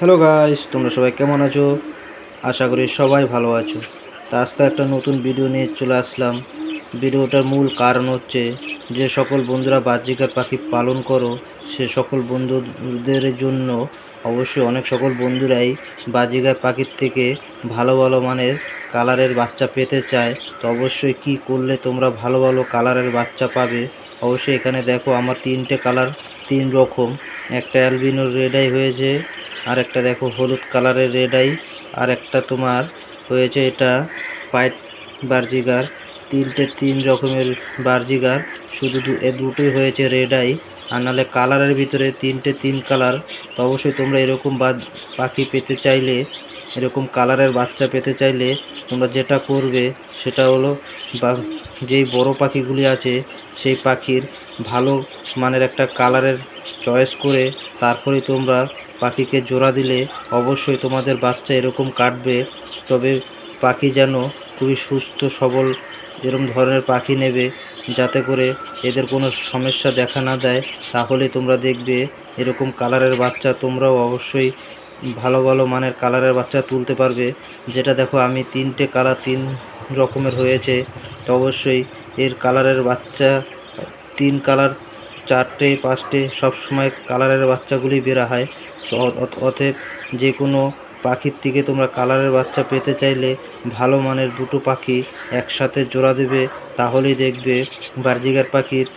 Hello guys, তোমরা সবাই কেমন আছো? আশা করি সবাই ভালো আছো। তা আজকে একটা নতুন ভিডিও নিয়ে চলে আসলাম। ভিডিওটার মূল কারণ হচ্ছে, যে সকল বন্ধুরা বাজরিকার পাখি পালন করো সে সকল বন্ধুদের জন্য অবশ্যই অনেক সকল বন্ধুরাই বাজরিকার পাখির থেকে ভালো ভালো মানের কালারের বাচ্চা পেতে চায়। তো অবশ্যই কি করলে তোমরা ভালো ভালো কালারের বাচ্চা পাবে। অবশ্যই এখানে দেখো আমার তিনটে কালার, তিন রকম। একটা অ্যালবিনো রেড আই হয়েছে, আর একটা দেখো হলুদ কালারের রেড আই, আর একটা তোমার হয়েছে এটা হোয়াইট বার্জিগার। তিন রকমের বার্জিগার, শুধু দুটোই হয়েছে রেড আই। আর নাহলে কালারের ভিতরে তিন কালার। তো অবশ্যই তোমরা এরকম পাখি পেতে চাইলে, এরকম কালারের বাচ্চা পেতে চাইলে তোমরা যেটা করবে সেটা হলো, বা যেই বড় পাখিগুলি আছে সেই পাখির ভালো মানের একটা কালারের চয়েস করে তারপরে তোমরা পাখিকে জোড়া দিলে অবশ্যই তোমাদের বাচ্চা এরকম কাটবে। তবে পাখি যেন খুবই সুস্থ সবল এরকম ধরনের পাখি নেবে, যাতে করে এদের কোনো সমস্যা দেখা না দেয়। তাহলে তোমরা দেখবে এরকম কালারের বাচ্চা তোমরাও অবশ্যই ভালো ভালো মানের কালারের বাচ্চা তুলতে পারবে। যেটা দেখো আমি তিনটে কালার, তিন রকমের হয়েছে। তো অবশ্যই এর কালারের বাচ্চা তিন কালার, চারটে পাঁচটে সবসময় কালারের বাচ্চাগুলি বেরা হয়। অতএব যে কোনো পাখির থেকে তোমরা কালারের বাচ্চা পেতে চাইলে ভালো মানের দুটো পাখি একসাথে জোড়া দেবে, তাহলেই দেখবে বার্জিগার পাখির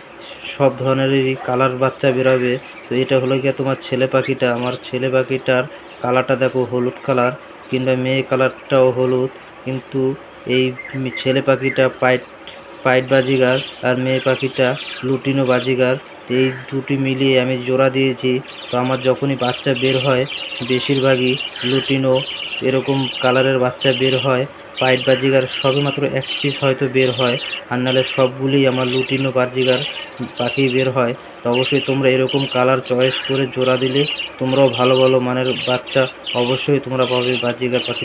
সব ধরনেরই কালার বাচ্চা বেরাবে। তো এটা হলো গিয়ে তোমার ছেলে পাখিটা। আমার ছেলে পাখিটার কালারটা দেখো হলুদ কালার, কিংবা মেয়ে কালারটাও হলুদ। কিন্তু এই ছেলে পাখিটা পাইট পাইট বাজিগার, আর মেয়ে পাখিটা লুটিনো বাজিগার। এই দুটি মিলিয়ে আমি জোড়া দিয়েছি। তো আমার যখনই বাচ্চা বের হয় বেশিরভাগই লুটিনো এরকম কালারের বাচ্চা বের হয়। পাইট বাজিগার সবেমাত্র এক পিস হয়তো বের হয়, আর নাহলে সবগুলিই আমার লুটিনো বাজিগার পাখি বের হয়। তো অবশ্যই তোমরা এরকম কালার চয়েস করে জোড়া দিলে তোমরাও ভালো ভালো মানের বাচ্চা অবশ্যই তোমরা পাবে বাজিগার পাখি।